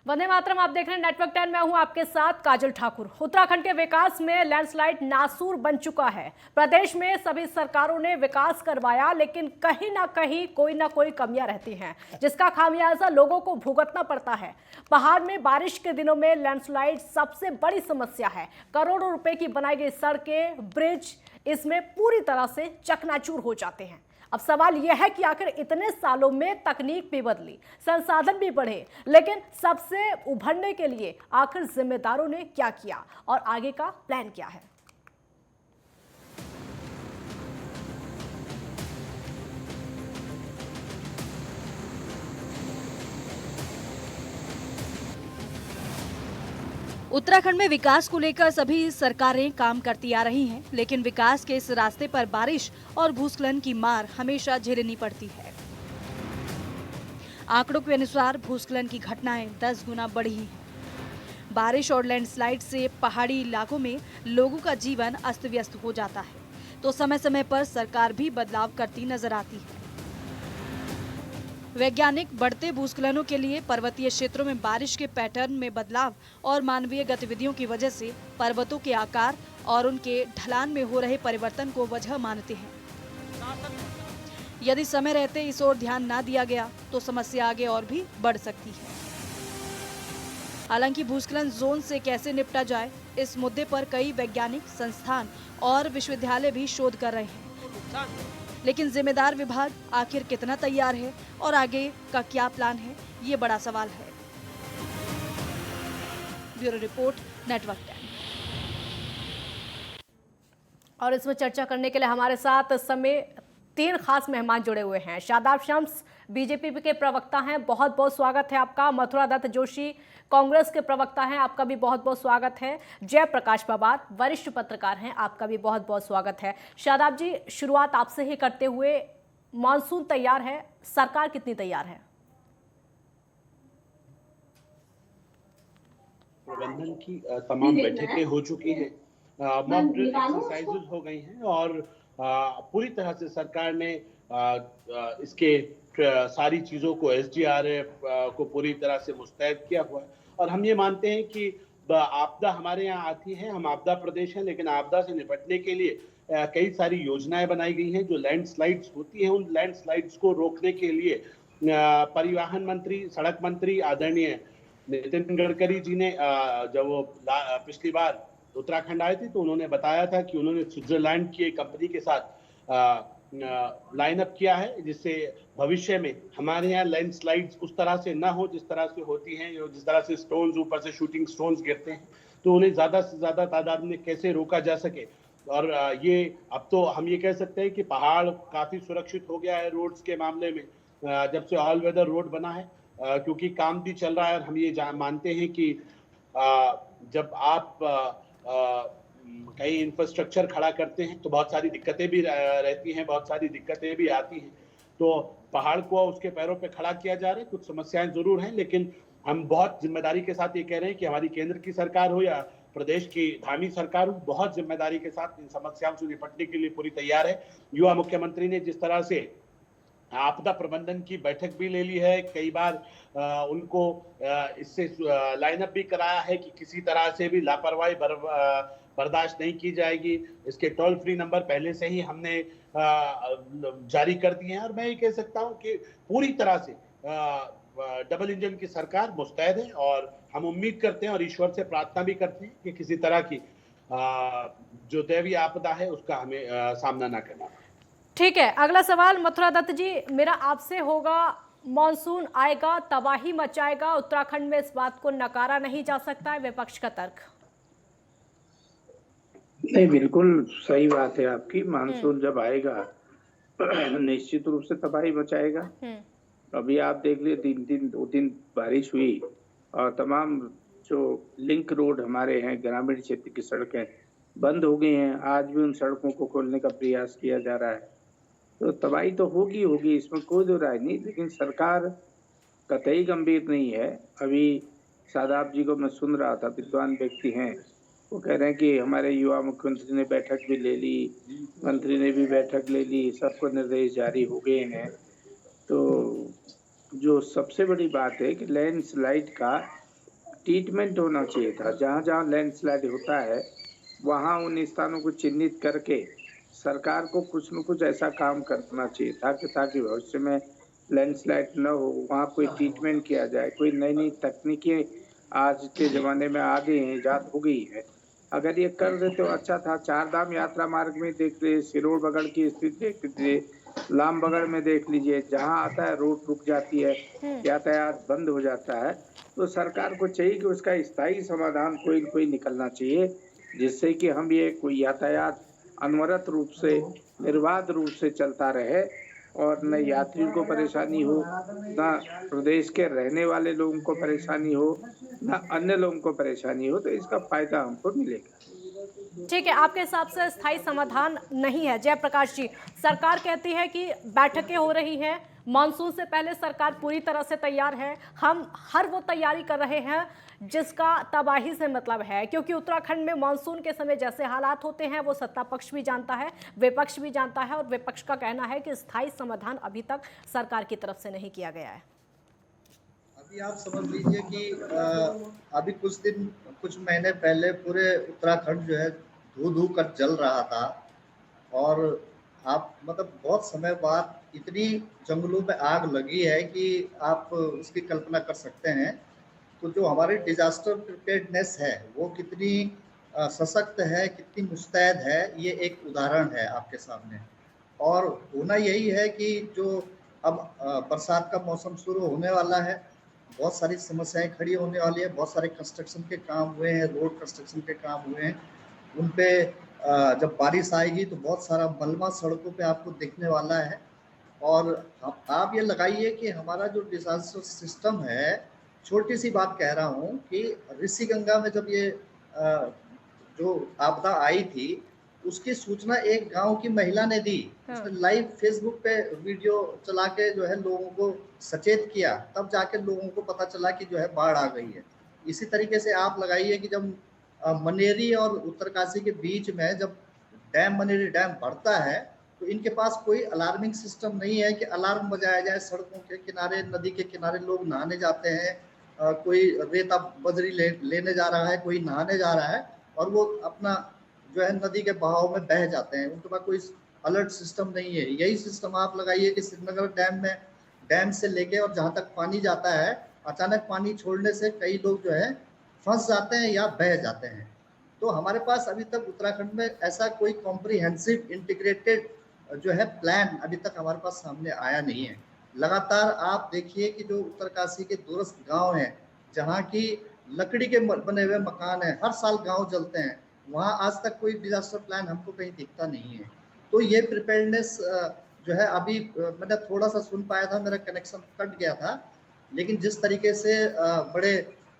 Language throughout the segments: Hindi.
वंदे मातरम। आप देख रहे हैं नेटवर्क 10। मैं हूं आपके साथ काजल ठाकुर। उत्तराखंड के विकास में लैंडस्लाइड नासूर बन चुका है। प्रदेश में सभी सरकारों ने विकास करवाया, लेकिन कहीं ना कोई कमियां रहती हैं, जिसका खामियाजा लोगों को भुगतना पड़ता है। पहाड़ में बारिश के दिनों में लैंडस्लाइड सबसे बड़ी समस्या है। करोड़ों रुपए की बनाई गई सड़कें, ब्रिज इसमें पूरी तरह से चकनाचूर हो जाते हैं। अब सवाल यह है कि आखिर इतने सालों में तकनीक भी बदली, संसाधन भी बढ़े, लेकिन सबसे उभरने के लिए आखिर जिम्मेदारों ने क्या किया और आगे का प्लान क्या है? उत्तराखंड में विकास को लेकर सभी सरकारें काम करती आ रही हैं, लेकिन विकास के इस रास्ते पर बारिश और भूस्खलन की मार हमेशा झेलनी पड़ती है। आंकड़ों के अनुसार भूस्खलन की घटनाएं 10 गुना बढ़ी हैं। बारिश और लैंडस्लाइड से पहाड़ी इलाकों में लोगों का जीवन अस्त व्यस्त हो जाता है, तो समय समय पर सरकार भी बदलाव करती नजर आती है। वैज्ञानिक बढ़ते भूस्खलनों के लिए पर्वतीय क्षेत्रों में बारिश के पैटर्न में बदलाव और मानवीय गतिविधियों की वजह से पर्वतों के आकार और उनके ढलान में हो रहे परिवर्तन को वजह मानते हैं। यदि समय रहते इस ओर ध्यान न दिया गया तो समस्या आगे और भी बढ़ सकती है। हालांकि भूस्खलन जोन से कैसे निपटा जाए, इस मुद्दे पर कई वैज्ञानिक संस्थान और विश्वविद्यालय भी शोध कर रहे हैं, लेकिन जिम्मेदार विभाग आखिर कितना तैयार है और आगे का क्या प्लान है, ये बड़ा सवाल है। Bureau report, network 10। और इसमें चर्चा करने के लिए हमारे साथ समय 3 खास मेहमान जुड़े हुए हैं। शादाब शम्स बीजेपी के प्रवक्ता हैं, बहुत बहुत स्वागत है आपका। मथुरा दत्त जोशी कांग्रेस के प्रवक्ता हैं, आपका भी बहुत बहुत स्वागत है। जयप्रकाश पवार वरिष्ठ पत्रकार हैं, आपका भी बहुत बहुत स्वागत है। शादाब जी, शुरुआत आपसे ही करते हुए, मानसून तैयार है, सरकार कितनी तैयार है? प्रबंधन की तमाम बैठकें हो चुकी हैं, मॉक ड्रिल एक्सरसाइजेज हो गई हैं और पूरी तरह से सरकार ने इसके सारी चीजों को एसडीआरएफ को पूरी तरह से मुस्तैद किया हुआ है। और हम ये मानते हैं कि आपदा हमारे यहाँ आती है, हम आपदा प्रदेश हैं, लेकिन आपदा से निपटने के लिए कई सारी योजनाएं बनाई गई हैं। जो लैंडस्लाइड्स होती हैं, उन लैंडस्लाइड्स को रोकने के लिए परिवहन मंत्री, सड़क मंत्री आदरणीय नितिन गडकरी जी ने जब वो पिछली बार उत्तराखंड आए थे तो उन्होंने बताया था कि उन्होंने स्विट्जरलैंड की एक कंपनी के साथ लाइन अप किया है, जिससे भविष्य में हमारे यहाँ लैंडस्लाइड्स उस तरह से ना हो जिस तरह से होती हैं, जिस तरह से स्टोन्स ऊपर से शूटिंग स्टोन्स गिरते हैं, तो उन्हें ज्यादा से ज्यादा तादाद में कैसे रोका जा सके। और ये अब तो हम ये कह सकते हैं कि पहाड़ काफी सुरक्षित हो गया है रोड्स के मामले में, जब से ऑल वेदर रोड बना है, क्योंकि काम भी चल रहा है। और हम ये मानते हैं कि जब आप कहीं इंफ्रास्ट्रक्चर खड़ा करते हैं तो बहुत सारी दिक्कतें भी रहती हैं, बहुत सारी दिक्कतें भी आती हैं। तो पहाड़ को उसके पैरों पे खड़ा किया जा रहा है। कुछ समस्याएं जरूर हैं, लेकिन हम बहुत जिम्मेदारी के साथ ये कह रहे हैं कि हमारी केंद्र की सरकार हो या प्रदेश की धामी सरकार हो, बहुत जिम्मेदारी के साथ इन समस्याओं से निपटने के लिए पूरी तैयार है। युवा मुख्यमंत्री ने जिस तरह से आपदा प्रबंधन की बैठक भी ले ली है, कई बार उनको इससे लाइन अप भी कराया है कि किसी तरह से भी लापरवाही बर्दाश्त नहीं की जाएगी। इसके टोल फ्री नंबर पहले से ही हमने जारी कर दिए हैं। और मैं ये कह सकता हूं कि पूरी तरह से डबल इंजन की सरकार मुस्तैद है और हम उम्मीद करते हैं और ईश्वर से प्रार्थना भी करते हैं कि किसी तरह की जो दैवीय आपदा है उसका हमें सामना ना करना पड़े। ठीक है, अगला सवाल मथुरा दत्त जी मेरा आपसे होगा। मॉनसून आएगा, तबाही मचाएगा, उत्तराखंड में इस बात को नकारा नहीं जा सकता है, विपक्ष का तर्क। नहीं, बिल्कुल सही बात है आपकी। मानसून जब आएगा निश्चित रूप से तबाही मचाएगा। अभी आप देख लिए 2 दिन बारिश हुई और तमाम जो लिंक रोड हमारे हैं, ग्रामीण क्षेत्र की सड़कें बंद हो गई हैं। आज भी उन सड़कों को खोलने का प्रयास किया जा रहा है। तो तबाही तो होगी, इसमें कोई दो राय नहीं, लेकिन सरकार कतई गंभीर नहीं है। अभी शादाब जी को मैं सुन रहा था, विद्वान व्यक्ति हैं, वो कह रहे हैं कि हमारे युवा मुख्यमंत्री ने बैठक भी ले ली, मंत्री ने भी बैठक ले ली, सबको निर्देश जारी हो गए हैं। तो जो सबसे बड़ी बात है कि लैंडस्लाइड का ट्रीटमेंट होना चाहिए था। जहाँ जहाँ लैंडस्लाइड होता है वहाँ उन स्थानों को चिन्हित करके सरकार को कुछ न कुछ ऐसा काम करना चाहिए था कि ताकि भविष्य में लैंडस्लाइड न हो, वहाँ कोई ट्रीटमेंट किया जाए। कोई नई नई तकनीकें आज के ज़माने में आ गई हैं, ईजाद हो गई है। अगर ये कर देते तो अच्छा था। चार धाम यात्रा मार्ग में देख लीजिए, सिरोड़ बगड़ की स्थिति देख लीजिए, लामबगड़ में देख लीजिए, जहाँ आता है रोड रुक जाती है, यातायात बंद हो जाता है। तो सरकार को चाहिए कि उसका स्थायी समाधान कोई न कोई निकलना चाहिए, जिससे कि हम ये कोई यातायात अनवरत रूप से, निर्बाध रूप से चलता रहे और न यात्रियों को परेशानी हो, न प्रदेश के रहने वाले लोगों को परेशानी हो, न अन्य लोगों को परेशानी हो। तो इसका फायदा हमको मिलेगा। ठीक है, आपके हिसाब से स्थायी समाधान नहीं है। जयप्रकाश जी, सरकार कहती है कि बैठकें हो रही हैं, मानसून से पहले सरकार पूरी तरह से तैयार है, हम हर वो तैयारी कर रहे हैं जिसका तबाही से मतलब है, क्योंकि उत्तराखंड में मानसून के समय जैसे हालात होते हैं वो सत्ता पक्ष भी जानता है, विपक्ष भी जानता है, और विपक्ष का कहना है कि स्थायी समाधान अभी तक सरकार की तरफ से नहीं किया गया है। अभी आप समझ लीजिए कि अभी कुछ महीने पहले पूरे उत्तराखंड जो है धू धू कर जल रहा था, और आप मतलब बहुत समय बाद इतनी जंगलों में आग लगी है कि आप उसकी कल्पना कर सकते हैं। तो जो हमारी डिजास्टर प्रिपेयर्डनेस है वो कितनी सशक्त है, कितनी मुस्तैद है, ये एक उदाहरण है आपके सामने। और होना यही है कि जो अब बरसात का मौसम शुरू होने वाला है, बहुत सारी समस्याएं खड़ी होने वाली है, बहुत सारे कंस्ट्रक्शन के काम हुए हैं, रोड कंस्ट्रक्शन के काम हुए हैं, उन पे जब बारिश आएगी तो बहुत सारा मलबा सड़कों पे आपको दिखने वाला है। और आप ये लगाइए कि हमारा जो डिजास्टर सिस्टम है, छोटी सी बात कह रहा हूँ कि ऋषिगंगा में जब ये जो आपदा आई थी उसकी सूचना एक गांव की महिला ने दी। उसने लाइव फेसबुक पे वीडियो चला के जो है लोगों को सचेत किया, तब जाके लोगों को पता चला कि जो है बाढ़ आ गई है। इसी तरीके से आप लगाइए कि जब मनेरी और उत्तरकाशी के बीच में जब मनेरी डैम बढ़ता है तो इनके पास कोई अलार्मिंग सिस्टम नहीं है कि अलार्म बजाया जाए। सड़कों के किनारे, नदी के किनारे लोग नहाने जाते हैं, कोई रेता बजरी लेने जा रहा है, कोई नहाने जा रहा है, और वो अपना जो है नदी के बहाव में बह जाते हैं। उनके पास कोई अलर्ट सिस्टम नहीं है। यही सिस्टम आप लगाइए कि श्रीनगर डैम में, डैम से लेके और जहाँ तक पानी जाता है, अचानक पानी छोड़ने से कई लोग जो है फंस जाते हैं या बह जाते हैं। तो हमारे पास अभी तक उत्तराखंड में ऐसा कोई कॉम्प्रिहेंसिव इंटीग्रेटेड जो है प्लान अभी तक हमारे पास सामने आया नहीं है। लगातार आप देखिए कि जो उत्तरकाशी के दूरस्थ गांव हैं, जहाँ की लकड़ी के बने हुए मकान हैं, हर साल गांव जलते हैं, वहाँ आज तक कोई डिजास्टर प्लान हमको कहीं दिखता नहीं है। तो ये प्रिपेयर्डनेस जो है अभी मैंने थोड़ा सा सुन पाया था, मेरा कनेक्शन कट गया था, लेकिन जिस तरीके से बड़े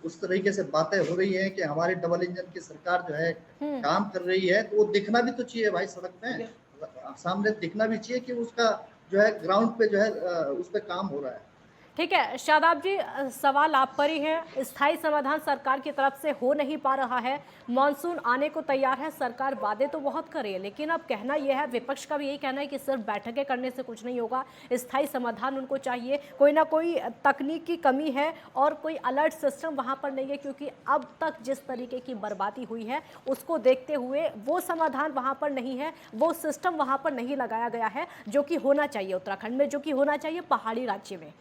उस तरीके से बातें हो रही हैं कि हमारी डबल इंजन की सरकार जो है काम कर रही है, तो वो दिखना भी तो चाहिए भाई, सड़क में सामने दिखना भी चाहिए कि उसका जो है ग्राउंड पे जो है उस पर काम हो रहा है। ठीक है शादाब जी, सवाल आप पर ही है। स्थायी समाधान सरकार की तरफ से हो नहीं पा रहा है, मानसून आने को तैयार है, सरकार वादे तो बहुत कर रही है, लेकिन अब कहना यह है, विपक्ष का भी यही कहना है कि सिर्फ बैठकें करने से कुछ नहीं होगा, स्थायी समाधान उनको चाहिए। कोई ना कोई तकनीक की कमी है और कोई अलर्ट सिस्टम वहाँ पर नहीं है, क्योंकि अब तक जिस तरीके की बर्बादी हुई है उसको देखते हुए वो समाधान वहाँ पर नहीं है, वो सिस्टम वहाँ पर नहीं लगाया गया है जो कि होना चाहिए उत्तराखंड में, जो कि होना चाहिए पहाड़ी राज्य में।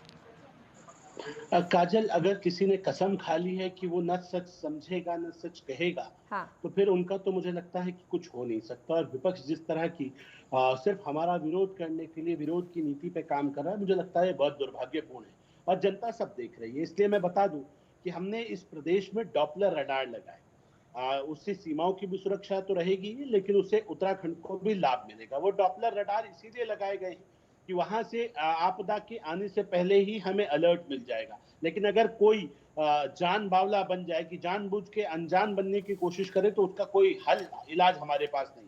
काजल, अगर किसी ने कसम खा ली है कि वो न सच समझेगा न सच कहेगा, हाँ। तो फिर उनका तो मुझे लगता है कि कुछ हो नहीं सकता। और विपक्ष जिस तरह की सिर्फ हमारा विरोध करने के लिए विरोध की नीति पे काम कर रहा है, मुझे लगता है बहुत दुर्भाग्यपूर्ण है, और जनता सब देख रही है। इसलिए मैं बता दूं कि हमने इस प्रदेश में डॉपलर रडार लगाए, उससे सीमाओं की भी सुरक्षा तो रहेगी, लेकिन उससे उत्तराखंड को भी लाभ मिलेगा। वो डॉपलर रडार इसीलिए लगाए गए हैं कि वहां से आपदा के आने से पहले ही हमें अलर्ट मिल जाएगा। लेकिन अगर कोई जान बावला बन जाए कि जानबूझ के अनजान बनने की कोशिश करे, तो उसका कोई हल इलाज हमारे पास नहीं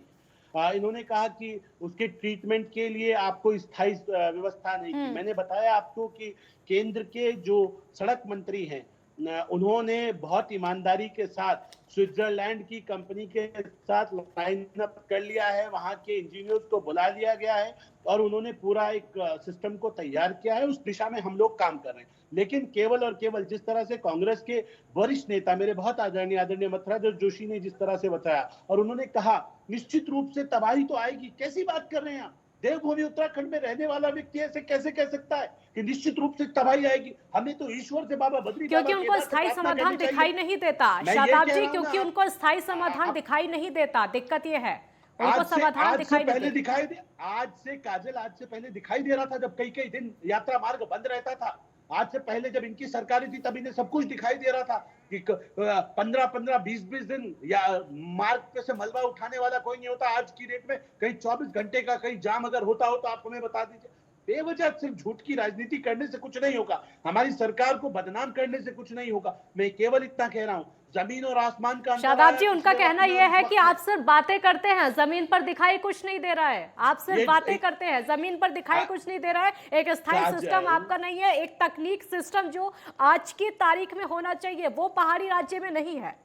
है। इन्होंने कहा कि उसके ट्रीटमेंट के लिए आपको स्थायी व्यवस्था नहीं की। मैंने बताया आपको कि केंद्र के जो सड़क मंत्री हैं उन्होंने बहुत ईमानदारी के साथ स्विट्जरलैंड की कंपनी के साथ लाइन अप कर लिया है, वहां के इंजीनियर्स को बुला लिया गया है और उन्होंने पूरा एक सिस्टम को तैयार किया है। उस दिशा में हम लोग काम कर रहे हैं। लेकिन केवल और केवल जिस तरह से कांग्रेस के वरिष्ठ नेता, मेरे बहुत आदरणीय मथुरादास जोशी ने जिस तरह से बताया और उन्होंने कहा निश्चित रूप से तबाही तो आएगी, कैसी बात कर रहे हैं आप? देवभूमि उत्तराखंड में रहने वाला व्यक्ति ऐसे कैसे कह सकता है कि निश्चित रूप से तबाही आएगी? हमें तो ईश्वर से बाबा बद्री क्योंकि उनको स्थायी समाधान दिखाई नहीं देता शादाब जी, क्योंकि उनको स्थायी समाधान दिखाई नहीं देता। दिक्कत ये है उनको समाधान दिखाई नहीं देता। आज से काजल, आज से पहले दिखाई दे रहा था जब कई दिन यात्रा मार्ग बंद रहता था। आज से पहले जब इनकी सरकारें थी तब इन्हें सब कुछ दिखाई दे रहा था कि 15-15, 20-20 दिन या मार्ग पे से मलबा उठाने वाला कोई नहीं होता। आज की डेट में कहीं 24 घंटे का कहीं जाम अगर होता हो तो आप हमें बता दीजिए। बेवजह सिर्फ झूठ की राजनीति करने से कुछ नहीं होगा, हमारी सरकार को बदनाम करने से कुछ नहीं होगा। मैं केवल इतना कह रहा हूँ, जमीन और आसमान का शादाब जी, उनका कहना यह है कि आप सिर्फ बातें करते हैं, जमीन पर दिखाई कुछ नहीं दे रहा है। आप सिर्फ बातें करते हैं, जमीन पर दिखाई कुछ नहीं दे रहा है। एक स्थायी सिस्टम आपका नहीं है, एक तकनीक सिस्टम जो आज की तारीख में होना चाहिए वो पहाड़ी राज्य में नहीं है।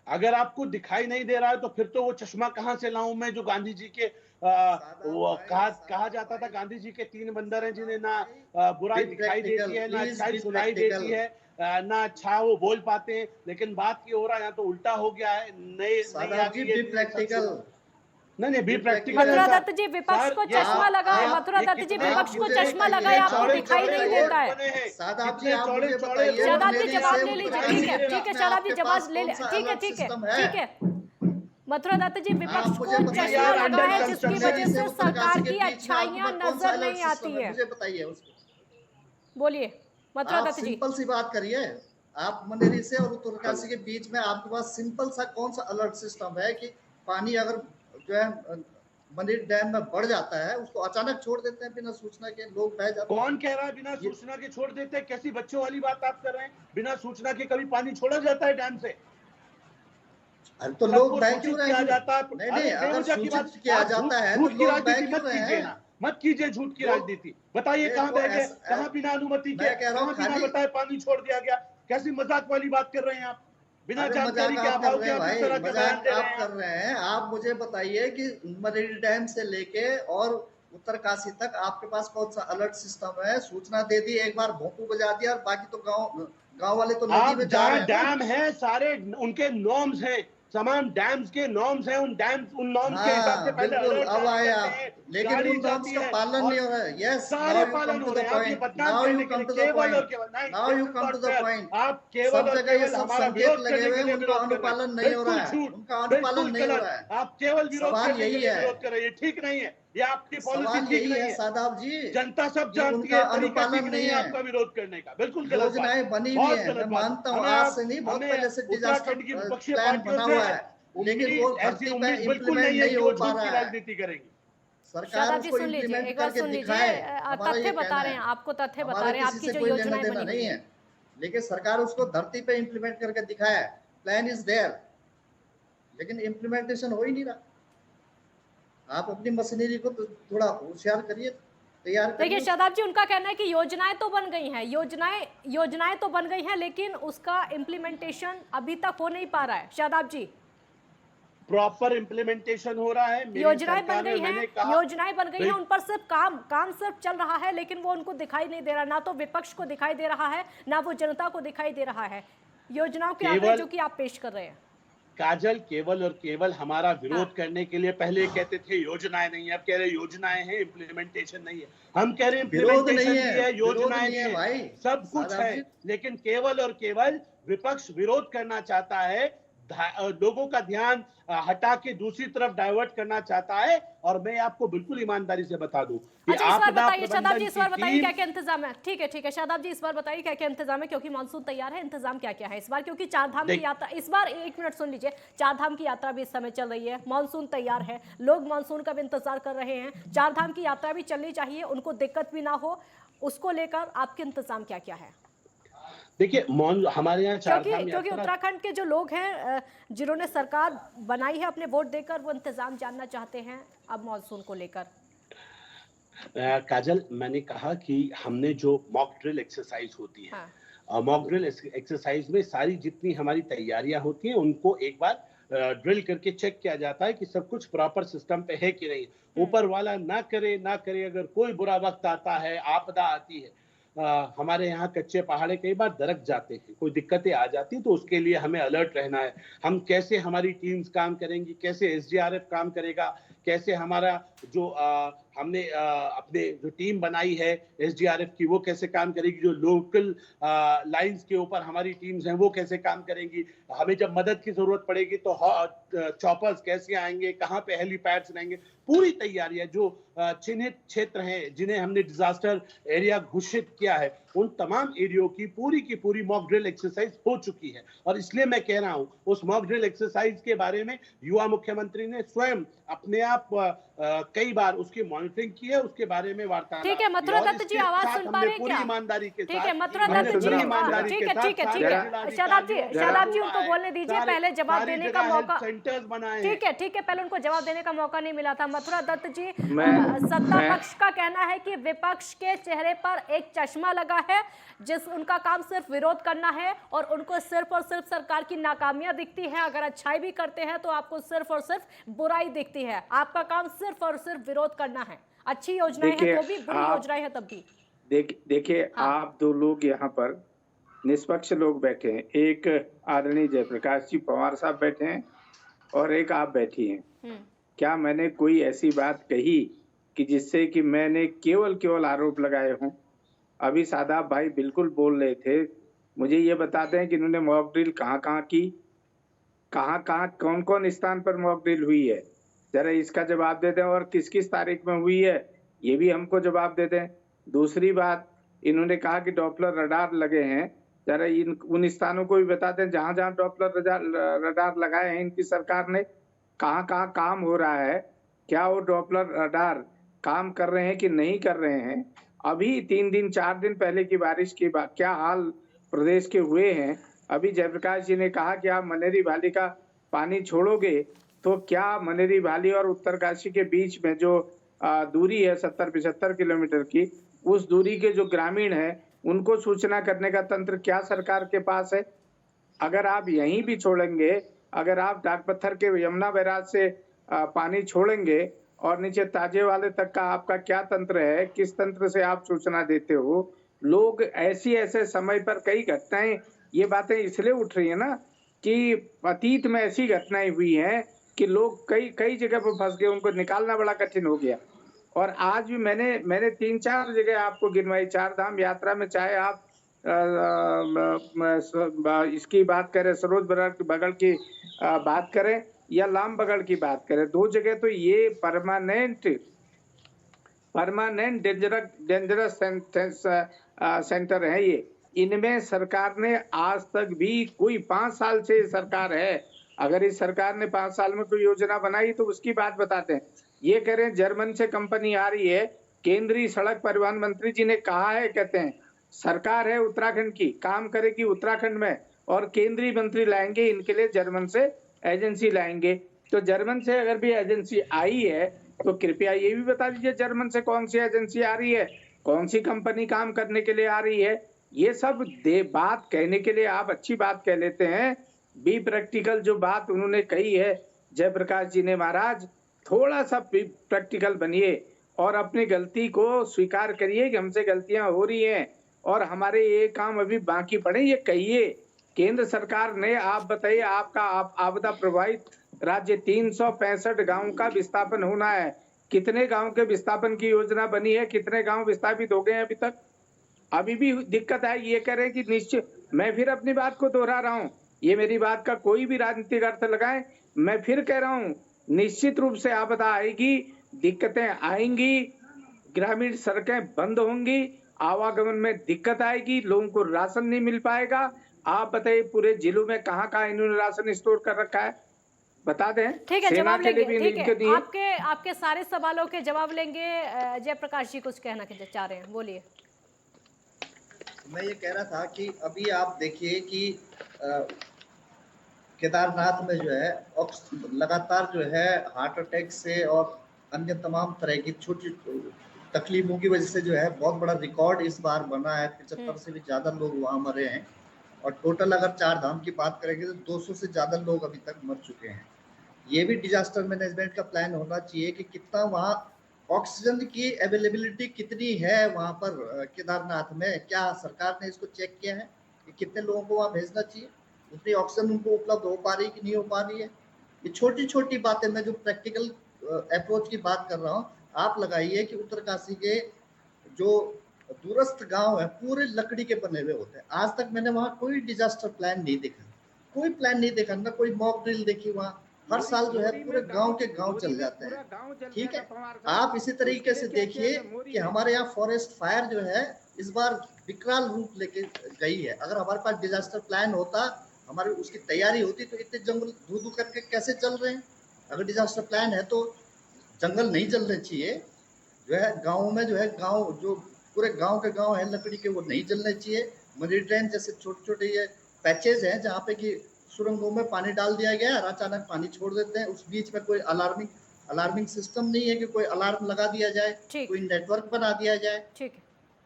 अगर आपको दिखाई नहीं दे रहा है तो फिर तो वो चश्मा कहां से लाऊं मैं जो गांधी जी के वो कहा जाता था, गांधी जी के 3 बंदर हैं जिन्हें ना बुराई दिखाई देती है, ना अच्छाई सुनाई देती है, ना अच्छा वो बोल पाते हैं। लेकिन बात ये हो रहा है यहाँ तो उल्टा हो गया है। नहीं बी प्रैक्टिकल। मथुरा दत्त जी विपक्ष को चश्मा लगाए, मथुरा दत्त जी विपक्ष को चश्मा लगाए, आपको दिखाई नहीं देता है। शादाब जी जवाब ले लीजिए। ठीक है शादाब जी जवाब ले ले, ठीक है। मथुरा दत्त जी विपक्ष को चश्मा लगा है जिसकी वजह से सरकार की अच्छाइयां नजर नहीं आती है। मुझे बताइए उसको, बोलिए मथुरा दत्त जी। सिंपल सी बात करिए, आप मंडेरी से और उत्तरकाशी के बीच में आपके पास सिंपल सा कौन सा अलर्ट सिस्टम है कि पानी अगर जो है मंडेरी डैम में बढ़ जाता है उसको अचानक छोड़ देते हैं बिना सूचना के, लोग बह जाते हैं। कौन कह रहा है बिना सूचना के छोड़ देते हैं? कैसी बच्चों वाली बात आप कर रहे हैं? बिना सूचना के कभी पानी छोड़ा जाता है डैम से? अरे तो लोग बह क्यों रहे हैं? नहीं, अगर सूचित किया जाता है तो लोग बह क्यों रहे हैं? मत कीजिए झूठ की राजनीति। बताइए कहाँ बह गए, कहाँ बिना अनुमति के, कहाँ बिना बताए पानी छोड़ दिया गया? कैसी मजाक वाली बात कर रहे हैं आप? बिना जानकारी के अभाव के आप इस तरह के बयान दे रहे हैं। आप मुझे बताइए कि मंडेरी डैम से लेके और उत्तरकाशी तक आपके पास कौन सा अलर्ट सिस्टम है? सूचना दे दी, एक बार भोंपू बजा दिया और बाकी तो गांव वाले तो नदी में जा रहे हैं। डैम है सारे उनके नॉर्म्स हैं, तमाम डैम्स के नॉर्म्स हैं, उन नॉर्म्स के हिसाब से पहले अब आए आप, लेकिन उन नॉर्म्स का पालन नहीं हो रहा है। यस, सारे पालन हो रहे हैं। Now you come to the point. आप केवल सब जगह ये सब संकेत लगे हुए हैं, उनका अनुपालन नहीं हो रहा है, उनका अनुपालन नहीं हो रहा है। आप केवल सवाल यही है, कर रही है, ठीक नहीं है ये आपकी पॉलिसी, ठीक नहीं है शादाब जी। जनता सब जानती है अनुपालन नहीं है आपका विरोध करने का। बिल्कुल गलत योजनाएं बनी हुई है, मैं मानता हूँ, आज से नहीं बहुत पहले से डिजास्टर प्लान बना हुआ है, लेकिन वो धरती पे इम्प्लीमेंट नहीं हो पा रहा है। राजनीति करेंगे सरकार उसको इम्प्लीमेंट करके दिखाए। तथ्य बता रहे हैं, आपको तथ्य बता रहे हैं, आपकी जो योजनाएं बनी नहीं है, लेकिन सरकार उसको धरती पे इम्प्लीमेंट करके दिखाया। प्लान इज देयर, लेकिन इम्प्लीमेंटेशन हो ही नहीं रहा। आप अपनी मशीनरी को तो थोड़ा होशियार करिए, तैयार करिए। देखिए शादाब जी, उनका कहना है कि योजनाएं तो बन गई हैं, योजनाएं तो बन गई हैं, लेकिन उसका इम्प्लीमेंटेशन अभी तक हो नहीं पा रहा है। शादाब जी, प्रॉपर इम्प्लीमेंटेशन हो रहा है, योजनाएं बन गई हैं, उन पर सिर्फ काम सिर्फ चल रहा है, लेकिन वो उनको दिखाई नहीं दे रहा। ना तो विपक्ष को दिखाई दे रहा है, ना वो जनता को दिखाई दे रहा है। योजनाओं के आंकड़े जो कि आप पेश कर रहे हैं। काजल, केवल और केवल हमारा विरोध करने के लिए पहले कहते थे योजनाएं नहीं है, अब कह रहे योजनाएं हैं, इम्प्लीमेंटेशन नहीं है। हम कह रहे हैं इम्प्लीमेंटेशन भी है, योजनाएं भी है, सब कुछ है, लेकिन केवल और केवल विपक्ष विरोध करना चाहता है, लोगों का ध्यान हटा के दूसरी तरफ डाइवर्ट करना चाहता है। और मैं आपको बिल्कुल ईमानदारी से बता दूं कि शादाब जी इस बार बताइए क्या क्या इंतजाम है। ठीक है शादाब जी इस बार बताइए क्या क्या इंतजाम है, क्योंकि मानसून तैयार है, इंतजाम क्या क्या है इस बार? क्योंकि चारधाम की यात्रा इस बार, एक मिनट सुन लीजिए, चारधाम की यात्रा भी इस समय चल रही है, मानसून तैयार है, लोग मानसून का भी इंतजार कर रहे हैं, चारधाम की यात्रा भी चलनी चाहिए, उनको दिक्कत भी ना हो, उसको लेकर आपके इंतजाम क्या क्या है? देखिए हमारे यहाँ क्योंकि उत्तराखंड के जो लोग हैं जिन्होंने सरकार बनाई है अपने वोट देकर, वो इंतजाम जानना चाहते हैं अब मॉनसून को लेकर। काजल, मैंने कहा कि हमने जो मॉक ड्रिल एक्सरसाइज होती है, मॉक ड्रिल एक्सरसाइज में सारी जितनी हमारी तैयारियां होती हैं उनको एक बार ड्रिल करके चेक किया जाता है कि सब कुछ प्रॉपर सिस्टम पे है कि नहीं। ऊपर वाला ना करे अगर कोई बुरा वक्त आता है, आपदा आती है, हमारे यहाँ कच्चे पहाड़े कई बार दरक जाते हैं, कोई दिक्कतें आ जाती हैं, तो उसके लिए हमें अलर्ट रहना है। हम कैसे हमारी टीम्स काम करेंगी, कैसे एसडीआरएफ काम करेगा, कैसे हमारा जो हमने अपने जो टीम बनाई है एसडीआरएफ की वो कैसे काम करेगी, जो लोकल लाइंस के ऊपर हमारी टीम्स हैं वो कैसे काम करेंगी, हमें जब मदद की जरूरत पड़ेगी तो चॉपर्स कैसे आएंगे, कहाँ पे हेलीपैड्स रहेंगे, पूरी तैयारियां जो चिन्हित क्षेत्र हैं जिन्हें हमने डिजास्टर एरिया घोषित किया है उन तमाम एरियो की पूरी मॉक ड्रिल एक्सरसाइज हो चुकी है। और इसलिए मैं कह रहा हूं उस मॉक ड्रिल एक्सरसाइज के बारे में युवा मुख्यमंत्री ने स्वयं अपने आप कई बार उसकी मॉनिटरिंग की है, उसके बारे में वार्तालाप। ठीक है मथुरा दत्त जी, आवाज सुन पा रहे हैं क्या? ईमानदारी के ठीक है मथुरा दत्त जी, ठीक है शादाब जी उनको बोलने दीजिए, पहले जवाब देने का मौका। सेंटर्स बनाए, ठीक है पहले उनको जवाब देने का मौका नहीं मिला था। मथुरा दत्त जी, सत्ता पक्ष का कहना है कि विपक्ष के चेहरे पर एक चश्मा लगा है, जिस उनका काम सिर्फ विरोध करना है और उनको सिर्फ और सिर्फ सरकार की नाकामियां दिखती है। अगर अच्छाई भी करते हैं तो आपको सिर्फ और सिर्फ बुराई दिखती है। आपका काम सिर्फ और सिर्फ विरोध करना है, अच्छी योजनाएं हैं तो भी, बुरी योजनाएं हैं तब भी। देखिए आप दो लोग यहाँ पर निष्पक्ष लोग बैठे हैं, एक आदरणीय जयप्रकाश जी पवार साहब बैठे हैं और एक आप बैठी हैं। क्या मैंने कोई ऐसी बात कही कि जिससे कि मैंने केवल आरोप लगाए हों? अभी शादाब भाई बिल्कुल बोल रहे थे, मुझे ये बताते हैं कि इन्होंने मॉक ड्रिल कहाँ की, कहाँ कौन स्थान पर मॉक ड्रिल हुई है, जरा इसका जवाब दे दें, और किस किस तारीख में हुई है ये भी हमको जवाब दे दें। दूसरी बात, इन्होंने कहा कि डॉपलर रडार लगे हैं, जरा उन स्थानों को भी बता दें जहां जहां डॉपलर रडार लगाए हैं इनकी सरकार ने, कहाँ काम हो रहा है, क्या वो डॉपलर रडार काम कर रहे हैं कि नहीं कर रहे हैं। अभी 3 दिन 4 दिन पहले की बारिश की बात क्या हाल प्रदेश के हुए हैं। अभी जयप्रकाश जी ने कहा कि आप मनेरी वैली का पानी छोड़ोगे तो क्या मनेरी वैली और उत्तरकाशी के बीच में जो दूरी है 70-75 किलोमीटर की, उस दूरी के जो ग्रामीण है उनको सूचना करने का तंत्र क्या सरकार के पास है? अगर आप यहीं भी छोड़ेंगे, अगर आप डाक पत्थर के यमुना बैराज से पानी छोड़ेंगे और नीचे ताजे वाले तक का आपका क्या तंत्र है, किस तंत्र से आप सूचना देते हो? लोग ऐसे समय पर कई घटनाएं, ये बातें इसलिए उठ रही है ना कि अतीत में ऐसी घटनाएं हुई हैं कि लोग कई जगह पर फंस गए, उनको निकालना बड़ा कठिन हो गया। और आज भी मैंने 3-4 जगह आपको गिनवाई। 4 धाम यात्रा में चाहे आप इसकी बात करें, सरोज बगल की बात करें या लाम बगल की बात करें, 2 जगह तो ये परमानेंट डेंजरस सेंटर है ये। इनमें सरकार ने आज तक भी कोई 5 साल से सरकार है, अगर इस सरकार ने 5 साल में कोई योजना बनाई तो उसकी बात बताते हैं। ये कह रहे हैं जर्मन से कंपनी आ रही है, केंद्रीय सड़क परिवहन मंत्री जी ने कहा है, कहते हैं सरकार है उत्तराखंड की, काम करेगी उत्तराखंड में और केंद्रीय मंत्री लाएंगे इनके लिए, जर्मन से एजेंसी लाएंगे। तो जर्मन से अगर भी एजेंसी आई है तो कृपया ये भी बता दीजिए जर्मन से कौन सी एजेंसी आ रही है, कौन सी कंपनी काम करने के लिए आ रही है। ये सब बात कहने के लिए आप अच्छी बात कह लेते हैं, बी प्रैक्टिकल जो बात उन्होंने कही है जयप्रकाश जी ने, महाराज थोड़ा सा प्रैक्टिकल बनिए और अपनी गलती को स्वीकार करिए कि हमसे गलतियां हो रही हैं और हमारे ये काम अभी बाकी पड़े। ये कहिए केंद्र सरकार ने, आप बताइए, आपका आपदा प्रभावित राज्य 365 गांव का विस्थापन होना है, कितने गांव के विस्थापन की योजना बनी है, कितने गांव विस्थापित हो गए हैं अभी तक? अभी भी दिक्कत है। ये कह रहे हैं कि निश्चित, मैं फिर अपनी बात को दोहरा रहा हूँ, ये मेरी बात का कोई भी राजनीतिक अर्थ लगाए, मैं फिर कह रहा हूँ निश्चित रूप से आपदा आएगी, दिक्कतें आएंगी, ग्रामीण सड़कें बंद होंगी, आवागमन में दिक्कत आएगी, लोगों को राशन नहीं मिल पाएगा। आप बताइए पूरे जिलों में कहाँ इन्होंने राशन स्टोर कर रखा है, बता दें। ठीक है, जवाब लेंगे। ठीक है, आपके सारे सवालों के जवाब लेंगे। जयप्रकाश जी कुछ कहना चाह रहे हैं, बोलिए। मैं ये कह रहा था कि अभी आप देखिए कि केदारनाथ में जो है लगातार जो है हार्ट अटैक से और अन्य तमाम तरह की छोटी तकलीफों की वजह से जो है बहुत बड़ा रिकॉर्ड इस बार बना है। 75 से भी ज्यादा लोग वहां मरे हैं और टोटल अगर 4 धाम की बात करेंगे तो 200 से ज्यादा लोग अभी तक मर चुके हैं। ये भी डिजास्टर मैनेजमेंट का प्लान होना चाहिए कि कितना वहाँ ऑक्सीजन की अवेलेबिलिटी कितनी है वहाँ पर केदारनाथ में। क्या सरकार ने इसको चेक किया है कि कितने लोगों को वहाँ भेजना चाहिए, उतनी ऑक्सीजन उनको उपलब्ध हो पा रही है कि नहीं हो पा रही है। ये छोटी छोटी बातें, मैं जो प्रैक्टिकल अप्रोच की बात कर रहा हूँ, आप लगाइए कि उत्तरकाशी के जो दूरस्थ गांव है पूरे लकड़ी के बने हुए होते हैं। आज तक मैंने वहाँ कोई डिजास्टर प्लान नहीं देखा, कोई प्लान नहीं देखा, ना कोई मॉक ड्रिल देखी। वहाँ हर साल जो है पूरे गांव के गांव चल जाते हैं। ठीक है, आप इसी तरीके से देखिए कि हमारे यहाँ फॉरेस्ट फायर जो है इस बार विकराल रूप लेके गई है। अगर हमारे पास डिजास्टर प्लान होता, हमारी उसकी तैयारी होती, तो इतने जंगल धू धू करके कैसे चल रहे हैं। अगर डिजास्टर प्लान है तो जंगल नहीं जलने चाहिए, जो है गाँव में जो है गाँव जो पूरे गांव के गांव है लकड़ी के, वो नहीं जलने चाहिए। मनी ड्रेन जैसे छोटे छोटे ये पैचेज हैं जहाँ पे कि सुरंगों में पानी डाल दिया गया और अचानक पानी छोड़ देते हैं, उस बीच में कोई अलार्मिंग सिस्टम नहीं है कि कोई अलार्म लगा दिया जाए, कोई नेटवर्क बना दिया जाए। ठीक है,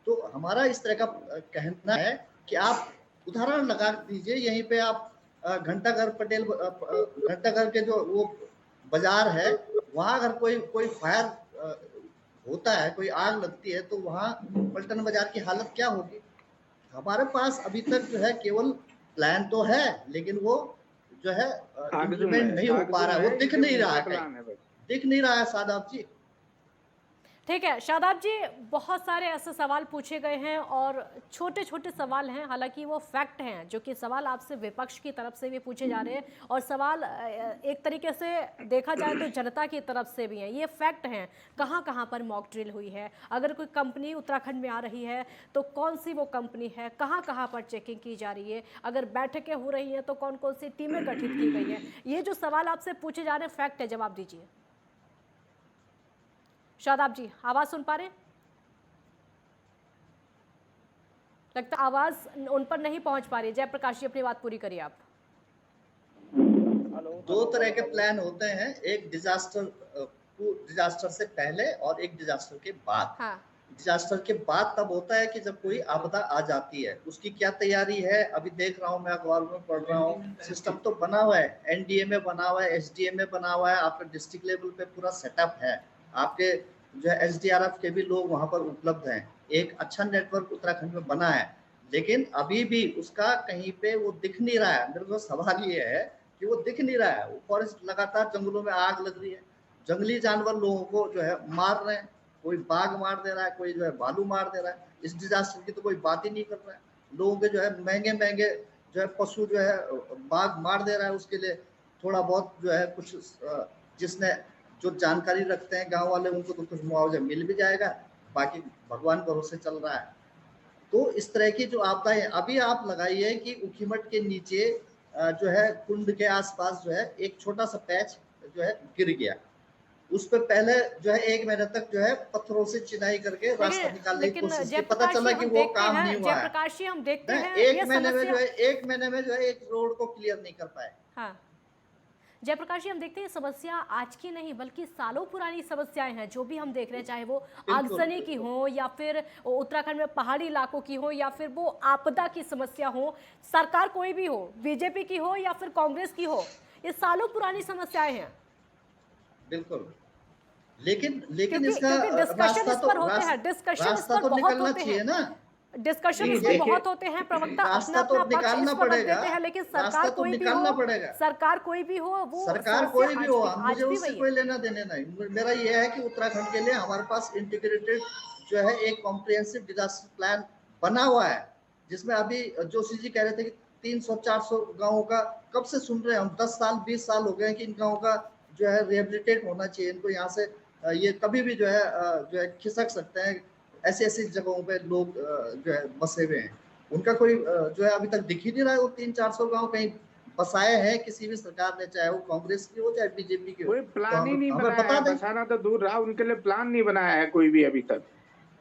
तो हमारा इस तरह का कहना है कि आप उदाहरण लगा दीजिए। यहीं पे आप घंटाघर के जो वो बाजार है, वहाँ अगर कोई फायर होता है, कोई आग लगती है, तो वहाँ पलटन बाजार की हालत क्या होगी। हमारे पास अभी तक जो है केवल प्लान तो है, लेकिन वो जो है इम्प्लीमेंट नहीं हो पा रहा है, वो दिख नहीं रहा है शादाब जी। ठीक है शादाब जी, बहुत सारे ऐसे सवाल पूछे गए हैं और छोटे छोटे सवाल हैं, हालांकि वो फैक्ट हैं, जो कि सवाल आपसे विपक्ष की तरफ से भी पूछे जा रहे हैं और सवाल एक तरीके से देखा जाए तो जनता की तरफ से भी हैं। ये फैक्ट हैं, कहाँ कहाँ पर मॉक ड्रिल हुई है, अगर कोई कंपनी उत्तराखंड में आ रही है तो कौन सी वो कंपनी है, कहाँ कहाँ पर चेकिंग की जा रही है, अगर बैठकें हो रही हैं तो कौन कौन सी टीमें गठित की गई हैं। ये जो सवाल आपसे पूछे जा रहे हैं फैक्ट है, जवाब दीजिए। शादाब जी आवाज सुन पा रहे हैं? लगता आवाज उन पर नहीं पहुंच पा रही। जयप्रकाश जी अपनी बात पूरी करिए आप। दो तरह के प्लान होते हैं, एक डिजास्टर से पहले और एक डिजास्टर के बाद। हाँ। डिजास्टर के बाद तब होता है कि जब कोई आपदा आ जाती है, उसकी क्या तैयारी है अभी देख रहा हूँ, मैं अखबार में पढ़ रहा हूँ। सिस्टम तो बना हुआ है, एनडीए में बना हुआ है, एसडीए में बना हुआ है, आपका डिस्ट्रिक्ट लेवल पे पूरा सेटअप है, आपके जो है एसडीआरएफ के भी लोग वहां पर उपलब्ध हैं। एक अच्छा नेटवर्क उत्तराखंड में बना है, लेकिन अभी भी उसका कहीं पे वो दिख नहीं रहा है। मेरे को सवाल ये है कि वो दिख नहीं रहा है। वो फॉरेस्ट लगातार जंगलों में आग लग रही है, जंगली जानवर लोगों को जो है मार रहे हैं, कोई बाघ मार दे रहा है, कोई जो है भालू मार दे रहा है। इस डिजास्टर की तो कोई बात ही नहीं कर रहा है। लोगों के जो है महंगे जो है पशु जो है बाघ मार दे रहा है, उसके लिए थोड़ा बहुत जो है कुछ जिसने जो जानकारी रखते हैं गांव वाले, उनको तो कुछ मुआवजा मिल भी जाएगा, बाकी भगवान भरोसे चल रहा है। तो इस तरह की जो आपदाएं अभी आप लगाइए कि उखीमठ के नीचे जो है कुंड के आसपास जो है एक छोटा सा पैच जो है गिर गया, उस पर पहले जो है 1 महीने तक जो है पत्थरों से चिनाई करके रास्ता निकालने की कोशिश की, पता चला कि वो काम नहीं हुआ है। हम देखते हैं 1 महीने में जो है एक रोड को क्लियर नहीं कर पाए। हाँ। जयप्रकाश जी, हम देखते हैं समस्या आज की नहीं बल्कि सालों पुरानी समस्याएं हैं जो भी हम देख रहे हैं, चाहे वो आगजनी की हो या फिर उत्तराखंड में पहाड़ी इलाकों की हो या फिर वो आपदा की समस्या हो, सरकार कोई भी हो, बीजेपी की हो या फिर कांग्रेस की हो, ये सालों पुरानी समस्याएं हैं। बिल्कुल, लेकिन इसका रास्ता तो निकलना चाहिए ना। डिस्कशन इसमें बहुत होते हैं, प्रवक्ता अपना तो निकालना पड़ेगा, हैं, लेकिन सरकार कोई भी हो, मुझे उससे कोई लेना देने नहीं। मेरा ये है कि उत्तराखंड के लिए हमारे पास इंटीग्रेटेड जो है एक कॉम्प्रिहेंसिव डिजास्टर प्लान बना हुआ है, जिसमें अभी जोशी जी कह रहे थे कि 300-400 गाँवों का, कब से सुन रहे हैं हम, 10 साल 20 साल हो गए कि इन गाँवों का जो है रिहेबिलिटेट होना चाहिए। इनको यहाँ से ये कभी भी जो है खिसक सकते हैं। ऐसी जगहों पे लोग जो है बसे हुए हैं, उनका कोई जो है अभी तक दिख ही नहीं रहा है। वो 300-400 गाँव कहीं बसाए हैं किसी भी सरकार ने, चाहे वो कांग्रेस की हो चाहे बीजेपी की हो, कोई प्लान ही नहीं बनाया। बसाना तो दूर रहा, उनके लिए प्लान नहीं बनाया है कोई भी अभी तक।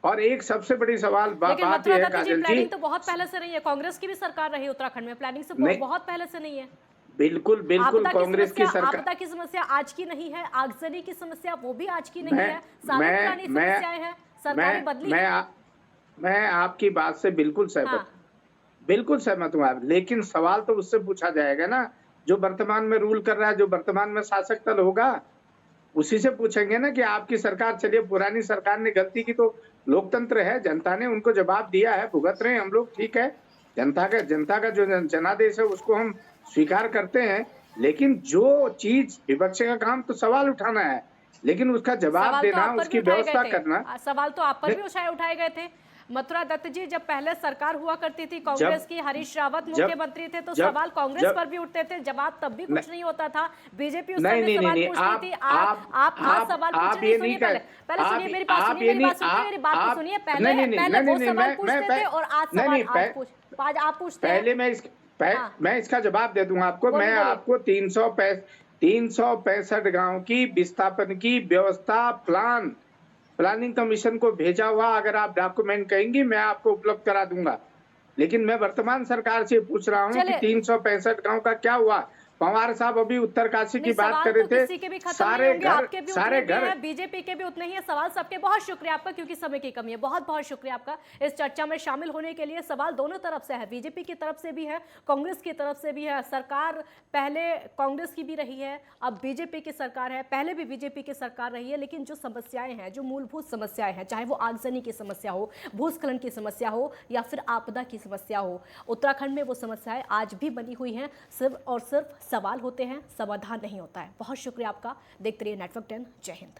और एक सबसे बड़ी सवाल बात यह है काजल जी, प्लानिंग तो बहुत पहले से नहीं है, कांग्रेस की भी सरकार रही उत्तराखंड में, प्लानिंग से बहुत पहले से नहीं है। बिल्कुल कांग्रेस की सरकार। आपदा की समस्या आज की नहीं है, आगजनी की समस्या वो भी आज की नहीं है, सालों पुरानी समस्याएं हैं। सरकारें बदली हैं। मैं आपकी बात से बिल्कुल सहमत हाँ। हूँ, बिल्कुल सहमत हूँ आप, लेकिन सवाल तो उससे पूछा जाएगा ना जो वर्तमान में रूल कर रहा है, जो वर्तमान में शासक दल होगा, उसी से पूछेंगे ना कि आपकी सरकार, चलिए पुरानी सरकार ने गलती की तो लोकतंत्र है, जनता ने उनको जवाब दिया है, भुगत रहे हैं हम लोग, ठीक है, जनता का जो जनादेश है उसको हम स्वीकार करते हैं, लेकिन जो चीज विपक्ष का काम तो सवाल उठाना है, लेकिन उसका जवाब सवाल तो देना, आप पर भी उसकी उठाए व्यवस्था गए थे। करना। सवाल तो आप पर भी उठाए गए थे। मथुरा दत्त जी, जब पहले सरकार हुआ करती थी कांग्रेस की, हरीश रावत मुख्यमंत्री थे, तो सवाल कांग्रेस पर भी उठते थे, जवाब तब भी कुछ नहीं होता था। बीजेपी उस समय सवाल पूछती थी। आप आज सवाल पूछ रहे हैं। सुनिए, पहले सुनिए मेरी बात, सुनिए मेरी बात, सुनिए मेरी बात तो सुनिए। पहले वो सवाल पूछते थे और आज सवाल आज आप पूछते हैं। पहले मैं इसका जवाब दे दूंगा आपको। मैं आपको 365 गांव की विस्थापन की व्यवस्था प्लानिंग कमीशन को भेजा हुआ, अगर आप डॉक्यूमेंट कहेंगी मैं आपको उपलब्ध करा दूंगा, लेकिन मैं वर्तमान सरकार से पूछ रहा हूँ कि 365 गांव का क्या हुआ। पवार साहब अभी उत्तरकाशी की बात कर रहे थे, सारे घर बीजेपी के भी उतने ही है सवाल सबके। बहुत शुक्रिया आपका, क्योंकि समय की कमी है। बहुत बहुत शुक्रिया आपका इस चर्चा में शामिल होने के लिए। सवाल दोनों तरफ से है, बीजेपी की तरफ से भी है, कांग्रेस की तरफ से भी है। सरकार पहले कांग्रेस की भी रही है, अब बीजेपी की सरकार है, पहले भी बीजेपी की सरकार रही है, लेकिन जो समस्याएं हैं, जो मूलभूत समस्याएं हैं, चाहे वो आगजनी की समस्या हो, भूस्खलन की समस्या हो या फिर आपदा की समस्या हो, उत्तराखंड में वो समस्याएं आज भी बनी हुई हैं। सिर्फ और सिर्फ सवाल होते हैं, समाधान नहीं होता है। बहुत शुक्रिया आपका। देखते रहिए नेटवर्क 10। जय हिंद।